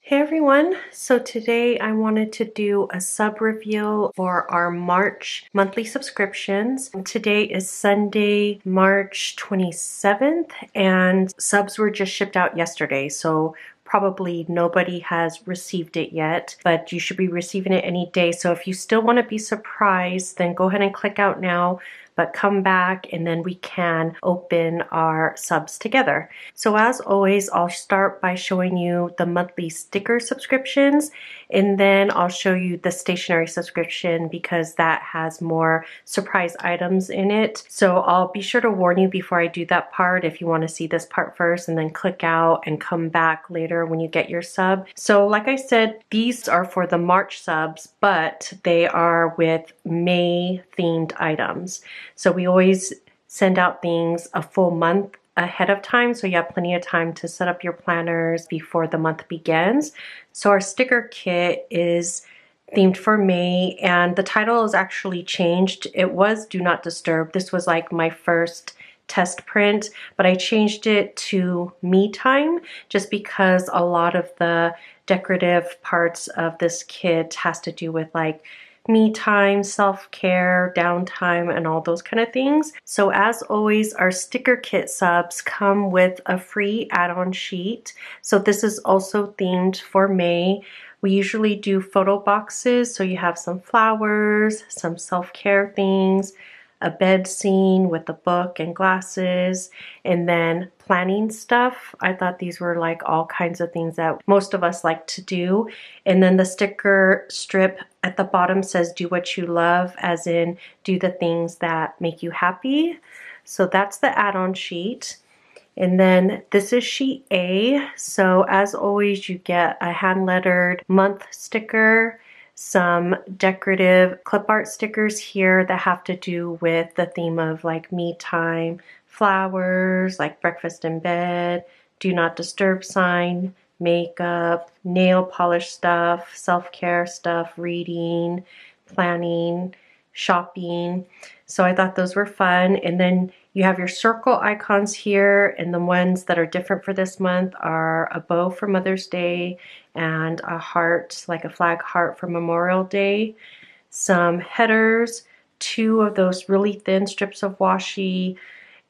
Hey everyone, so today I wanted to do a sub reveal for our March monthly subscriptions. Today is Sunday, March 27th, and subs were just shipped out yesterday, so probably nobody has received it yet, but you should be receiving it any day. So if you still want to be surprised, then go ahead and click out now, but come back and then we can open our subs together. So as always, I'll start by showing you the monthly sticker subscriptions, and then I'll show you the stationery subscription because that has more surprise items in it. So I'll be sure to warn you before I do that part if you want to see this part first, and then click out and come back later when you get your sub. So like I said, these are for the March subs, but they are with May themed items. So we always send out things a full month ahead of time, so you have plenty of time to set up your planners before the month begins. So our sticker kit is themed for May, and the title is actually changed. It was Do Not Disturb. This was like my first test print, but I changed it to Me Time just because a lot of the decorative parts of this kit has to do with like me time, self-care, downtime, and all those kind of things. So as always, our sticker kit subs come with a free add-on sheet. So this is also themed for May. We usually do photo boxes, so you have some flowers, some self-care things, a bed scene with a book and glasses, and then planning stuff. I thought these were like all kinds of things that most of us like to do. And then the sticker strip at the bottom says do what you love, as in do the things that make you happy. So that's the add-on sheet. And then this is sheet A. So as always, you get a hand-lettered month sticker, some decorative clip art stickers here that have to do with the theme of like me time, flowers, like breakfast in bed, do not disturb sign, makeup, nail polish stuff, self-care stuff, reading, planning, shopping. So I thought those were fun. And then you have your circle icons here, and the ones that are different for this month are a bow for Mother's Day and a heart, like a flag heart for Memorial Day. Some headers, 2 of those really thin strips of washi,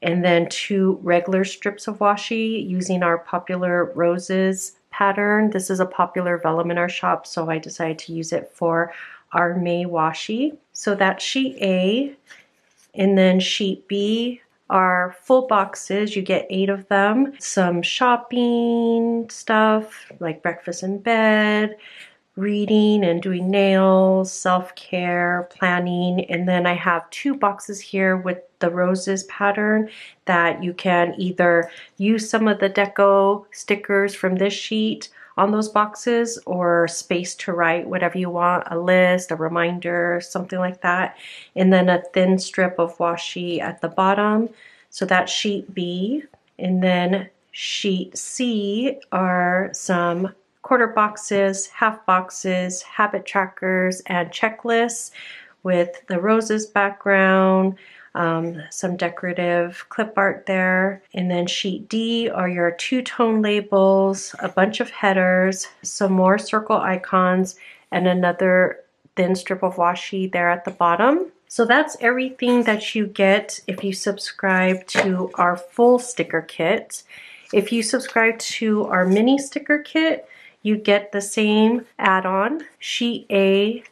and then 2 regular strips of washi using our popular roses pattern. This is a popular vellum in our shop, so I decided to use it for our May washi. So that's sheet A. And then sheet B are full boxes. You get 8 of them. Some shopping stuff like breakfast in bed, reading and doing nails, self-care, planning. And then I have 2 boxes here with the roses pattern that you can either use some of the deco stickers from this sheet on those boxes, or space to write whatever you want, a list, a reminder, something like that. And then a thin strip of washi at the bottom. So that's sheet B. And then sheet C are some quarter boxes, half boxes, habit trackers, and checklists with the roses background, some decorative clip art there. And then sheet D are your 2-tone labels, a bunch of headers, some more circle icons, and another thin strip of washi there at the bottom. So that's everything that you get if you subscribe to our full sticker kit. If you subscribe to our mini sticker kit, you get the same add-on, sheet A,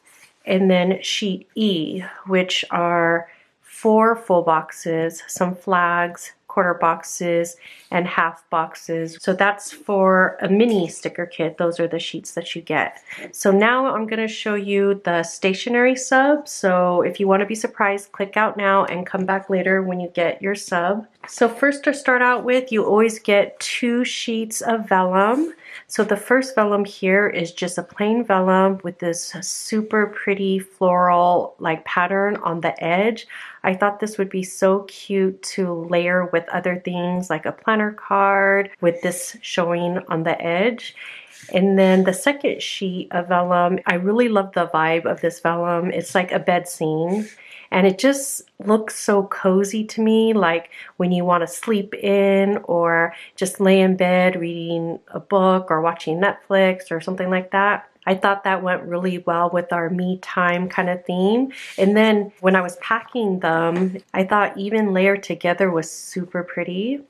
and then sheet E, which are 4 full boxes, some flags, quarter boxes, and half boxes. So that's for a mini sticker kit. Those are the sheets that you get. So now I'm going to show you the stationery sub. So if you want to be surprised, click out now and come back later when you get your sub. So first, to start out with, you always get 2 sheets of vellum. So the first vellum here is just a plain vellum with this super pretty floral like pattern on the edge. I thought this would be so cute to layer with other things like a planner card with this showing on the edge. And then the second sheet of vellum, I really love the vibe of this vellum. It's like a bed scene. And it just looks so cozy to me, like when you want to sleep in or just lay in bed reading a book or watching Netflix or something like that. I thought that went really well with our me time kind of theme. And then when I was packing them, I thought even layered together was super pretty.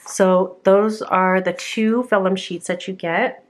So those are the 2 vellum sheets that you get.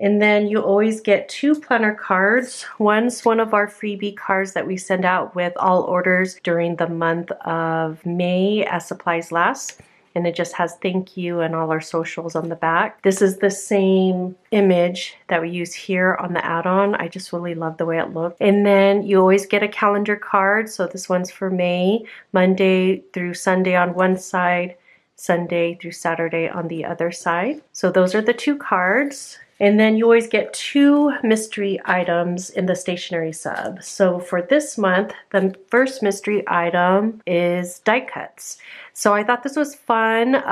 And then you always get 2 planner cards. One's one of our freebie cards that we send out with all orders during the month of May as supplies last. And it just has thank you and all our socials on the back. This is the same image that we use here on the add-on. I just really love the way it looks. And then you always get a calendar card. So this one's for May, Monday through Sunday on one side, Sunday through Saturday on the other side. So those are the 2 cards. And then you always get 2 mystery items in the stationery sub. So for this month, the first mystery item is die cuts. So I thought this was fun.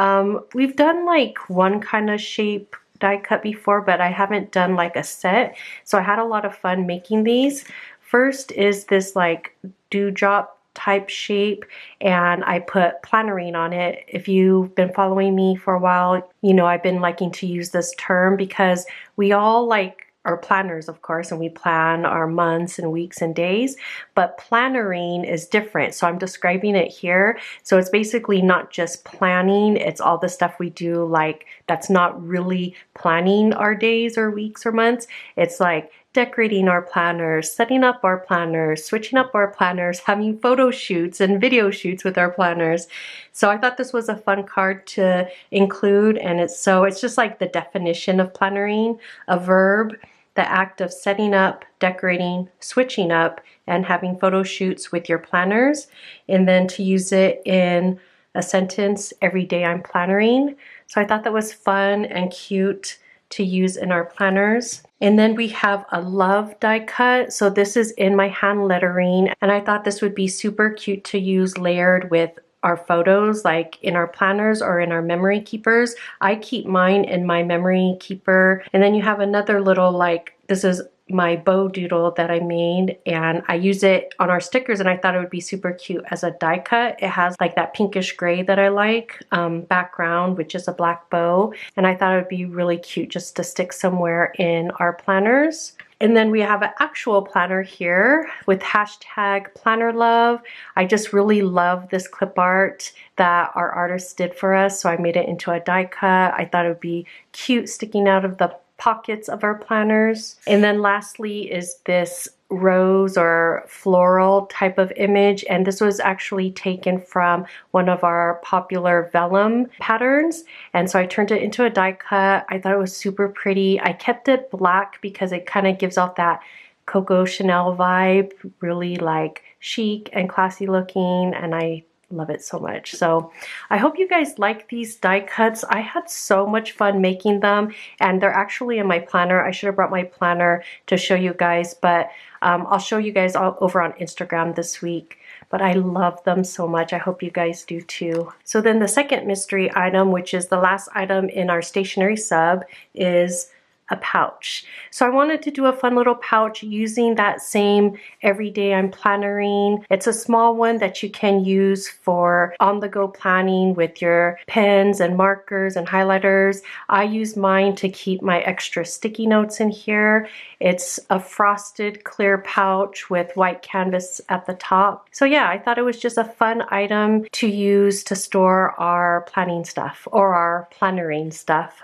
We've done like one kind of shape die cut before, but I haven't done like a set. So I had a lot of fun making these. First is this like dewdrop type shape, and I put plannerine on it. If you've been following me for a while, you know I've been liking to use this term because we all like are planners, of course, and we plan our months and weeks and days, but plannerine is different. So I'm describing it here. So it's basically not just planning, it's all the stuff we do like that's not really planning our days or weeks or months. It's like decorating our planners, setting up our planners, switching up our planners, having photo shoots and video shoots with our planners. So I thought this was a fun card to include, and it's just like the definition of plannering, a verb, the act of setting up, decorating, switching up, and having photo shoots with your planners, and then to use it in a sentence, every day I'm plannering. So I thought that was fun and cute to use in our planners. And then we have a love die cut. So this is in my hand lettering, and I thought this would be super cute to use layered with our photos, like in our planners or in our memory keepers. I keep mine in my memory keeper. And then you have another little, like, this is my bow doodle that I made, and I use it on our stickers, and I thought it would be super cute as a die cut. It has like that pinkish gray that I like background with just a black bow, and I thought it would be really cute just to stick somewhere in our planners. And then we have an actual planner here with hashtag planner love. I just really love this clip art that our artist did for us, so I made it into a die cut. I thought it would be cute sticking out of the pockets of our planners. And then lastly is this rose or floral type of image, and this was actually taken from one of our popular vellum patterns, and so I turned it into a die cut. I thought it was super pretty. I kept it black because it kind of gives off that Coco Chanel vibe, really like chic and classy looking, and I love it so much. So I hope you guys like these die cuts. I had so much fun making them, and they're actually in my planner. I should have brought my planner to show you guys, but I'll show you guys all over on Instagram this week. But I love them so much. I hope you guys do too. So then the second mystery item, which is the last item in our stationery sub, is a pouch. So I wanted to do a fun little pouch using that same everyday I'm plannering. It's a small one that you can use for on-the-go planning with your pens and markers and highlighters. I use mine to keep my extra sticky notes in here. It's a frosted clear pouch with white canvas at the top. So yeah, I thought it was just a fun item to use to store our planning stuff or our plannering stuff.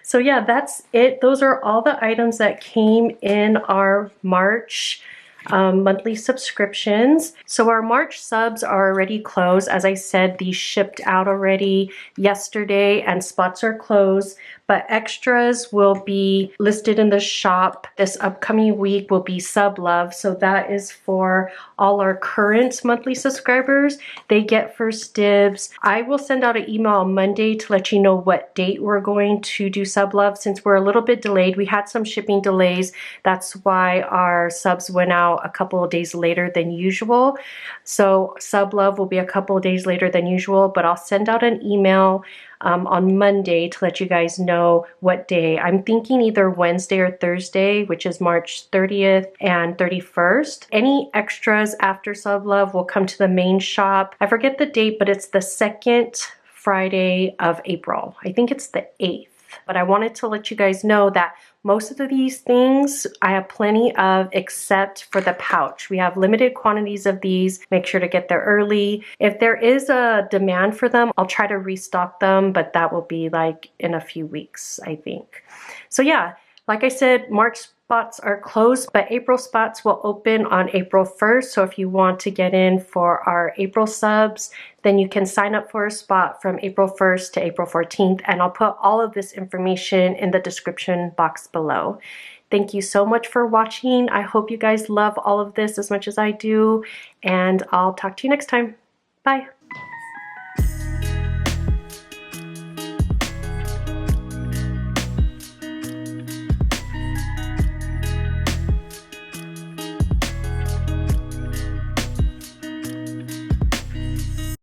So yeah, that's it. Those are all the items that came in our March monthly subscriptions. So our March subs are already closed. As I said, these shipped out already yesterday and spots are closed, but extras will be listed in the shop. This upcoming week will be Sub Love. So that is for all our current monthly subscribers. They get first dibs. I will send out an email on Monday to let you know what date we're going to do Sub Love. Since we're a little bit delayed, we had some shipping delays. That's why our subs went out a couple of days later than usual. So Sub Love will be a couple of days later than usual, but I'll send out an email on Monday to let you guys know what day. I'm thinking either Wednesday or Thursday, which is March 30th and 31st. Any extras after Sub Love will come to the main shop. I forget the date, but it's the second Friday of April. I think it's the 8th. But I wanted to let you guys know that most of these things I have plenty of except for the pouch. We have limited quantities of these. Make sure to get there early. If there is a demand for them, I'll try to restock them, but that will be like in a few weeks, I think. So yeah, like I said, March spots are closed, but April spots will open on April 1st. So if you want to get in for our April subs, then you can sign up for a spot from April 1st to April 14th. And I'll put all of this information in the description box below. Thank you so much for watching. I hope you guys love all of this as much as I do. And I'll talk to you next time. Bye.